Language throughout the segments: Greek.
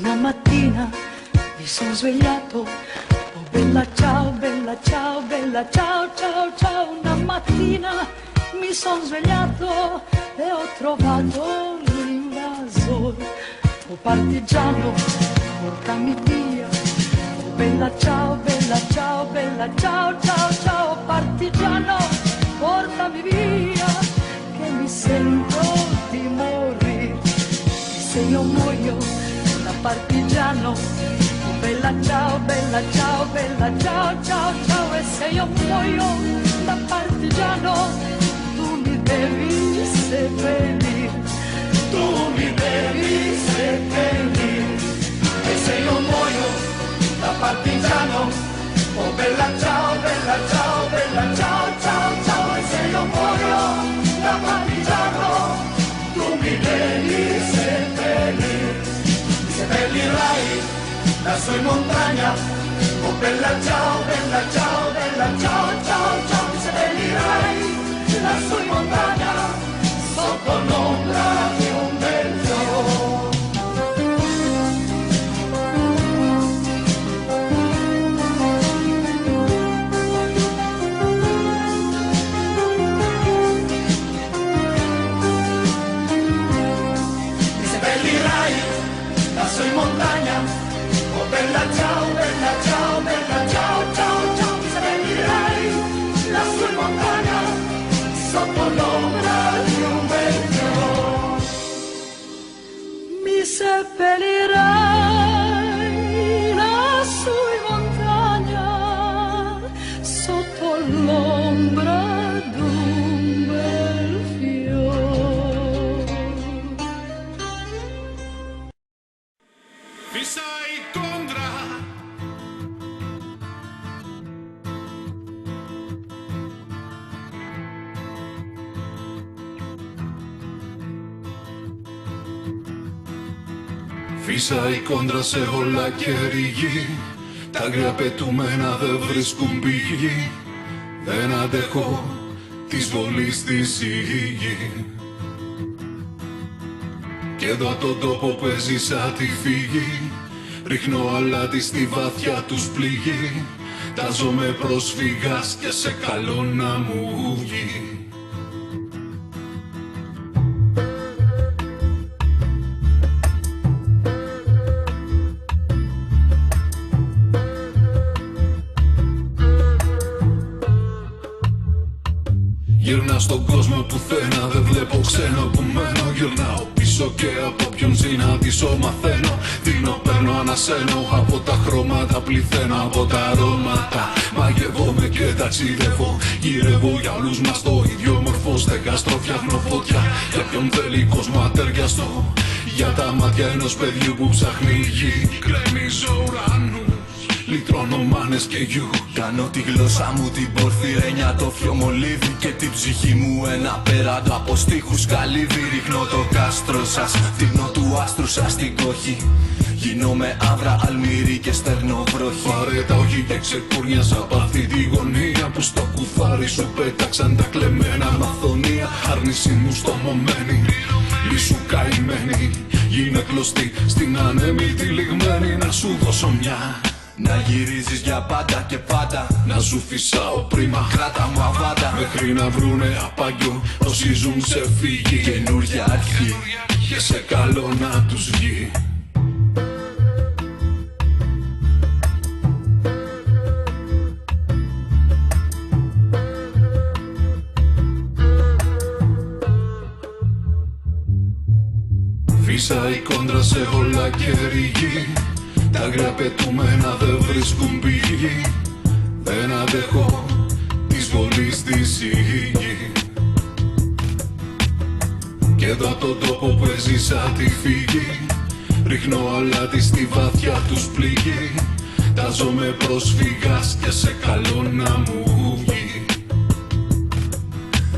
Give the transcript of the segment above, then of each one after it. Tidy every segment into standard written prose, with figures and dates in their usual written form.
Una mattina mi sono svegliato, oh bella ciao, bella ciao, bella ciao, ciao, ciao. Una mattina mi sono svegliato e ho trovato l'invasore. Oh partigiano, portami via, oh bella ciao, bella ciao, bella ciao, ciao, ciao. Partigiano, portami via, che mi sento di morire. Se io muoio da partigiano, oh bella ciao, bella ciao, bella ciao, ciao, ciao. E se io muoio da partigiano, tu mi devi seppellire, tu mi devi seppellire. E se io muoio da partigiano, oh bella ciao, bella ciao, bella ciao, ciao, ciao. E se io muoio da partigiano, tu mi devi seppellire. Mi seppellirai lassù in montagna, oh bella ciao, bella ciao, bella ciao, ciao, ciao. Mi seppellirai lassù in montagna, sotto l'ombra di un bel fiore. Lassù in montagna, oh bella ciao, bella ciao, bella ciao, ciao, ciao. Mi seppellirai lassù in montagna, sotto l'ombra di un bel fiore. Mi seppellirai lassù in montagna, sotto l'ombra di un bel fiore. Φύσα η κόντρα. Φύσα η κόντρα σε όλα καιρή γη. Τα άγρια πετούμενα δεν βρίσκουν πηγή. Δεν αντέχω της βολής της η γη. Κι εδώ τον τόπο που έζησα τη φύγη, ρίχνω αλάτι στη βαθιά τους πληγή. Τάζομαι πρόσφυγας και σε καλό να μου βγει. Γυρνά στον κόσμο πουθένα, δεν βλέπω ξένο που μένω. Γυρνάω πίσω και από ποιον συναντήσω μαθαίνω. Δίνω, παίρνω, ανασένω, από τα χρώματα πληθαίνω. Από τα αρώματα μαγεύομαι και ταξιδεύω. Γυρεύω για όλους μας το ίδιο μορφό. Στεγαστρό, φτιάχνω φωτιά για ποιον θέλει κόσμο ατεριαστό. Για τα μάτια ενός παιδιού που ψάχνει γη. Κρέμιζω ουρανούς, λυτρώνω μάνες και γιου. Κάνω τη γλώσσα μου την πορφυρένια, το φιο μολύβι και την ψυχή μου ένα πέραντο από στίχους καλύβι. Ρίχνω το κάστρο σας, τίνω του άστρου σας την κόχη. Γίνομαι άβρα, αλμύρι και στερνοβρόχη. Πάρε τα όχι και ξεκούρνιας απ' αυτή τη γωνία που στο κουφάρι σου πέταξαν τα κλεμμένα μαθονία. Άρνηση μου στομωμένη, λύσου καημένη. Γίνε κλωστή στην ανέμη τυλιγμένη. Να σου δώσω μια, να γυρίζεις για πάντα και πάντα. να σου φυσάω πρίμα, Κράτα μου αβάντα, μέχρι να βρουνε απαγιό όσοι ζουν σε φύγη. καινούρια αρχή. Και σε καλό να τους βγει. Φύσα η κόντρα σε όλα καιρή γη. Τα άγρια πετούμενα δεν βρίσκουν πηγή. Δεν αντέχω της βολής της η γη. Κι εδώ τον τόπο που έζησα τη φύγη. Ρίχνω αλάτι στη βαθιά τους πληγή. Τάζομαι πρόσφυγας και σε καλό να μου βγει.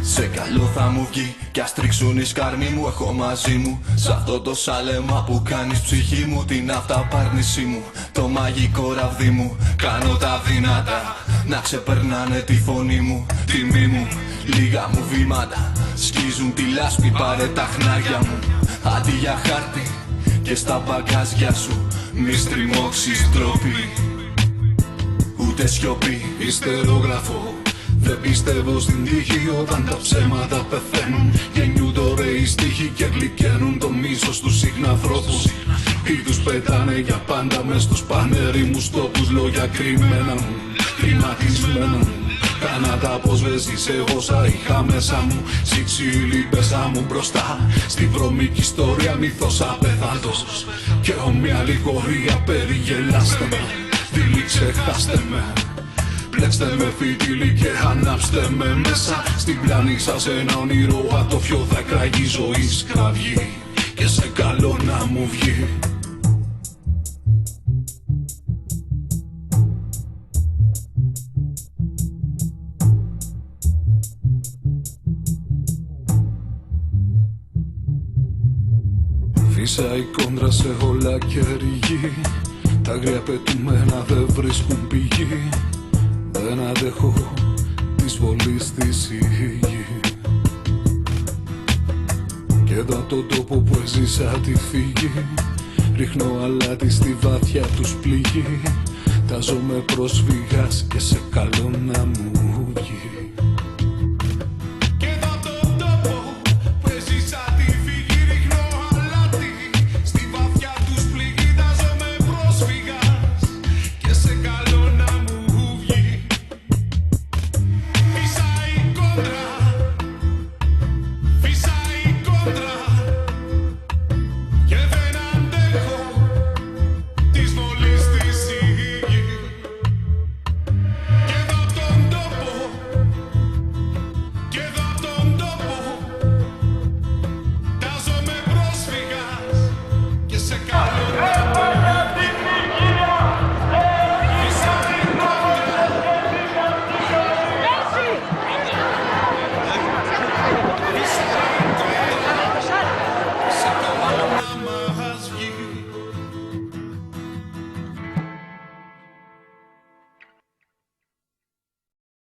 Σε καλό θα μου βγει κι ας τρίξουν οι σκάρμοι μου. Έχω μαζί μου σ' αυτό το σάλεμα που κάνεις ψυχή μου. Την αυταπάρνησή μου, το μαγικό ραβδί μου. Κάνω τα δυνατά να ξεπερνάνε τη φωνή μου. Τιμή μου, λίγα μου βήματα σκίζουν τη λάσπη. Πάρε τα χνάρια μου, αντί για χάρτη και στα μπαγκάζια σου μη στριμώξεις ντροπή, ούτε σιωπή. Ιστερόγραφο, δεν πιστεύω στην τύχη όταν τα ψέματα πεθαίνουν. Γεννιούνται ωραίοι στίχοι και γλυκαίνουν το μίσος τους συχνανθρώπους. Ή τους πετάνε για πάντα μες στους πανερήμους τόπους. Λόγια κρυμμένα μου, κρηματισμένα μου. Κάνα τα αποσβέσεις εγώ όσα είχα μέσα μου. Σιξίλι πέσα μου μπροστά στη βρωμική ιστορία, μύθος απέθαντος και όμοια αλληγορία. Περιγελάστε με, δειλή ξεχάστε με. Πλέξτε με φιτίλι και ανάψτε με μέσα στην πλάνη σας ένα όνειρο ατόφιο. Θα κραγεί ζωή κραυγή και σε καλό να μου βγει. Φύσα η κόντρα σε όλα και ρηγή. Τα αγρία πετούμενα δεν βρίσκουν πηγή. Δεν αντέχω της βολής της η γη. Κι εδώ απ' τον τόπο που έζησα τη φύγη ρίχνω αλάτι στη βάθια τους πληγή. Τάζομαι πρόσφυγας και σε καλό να μου βγει.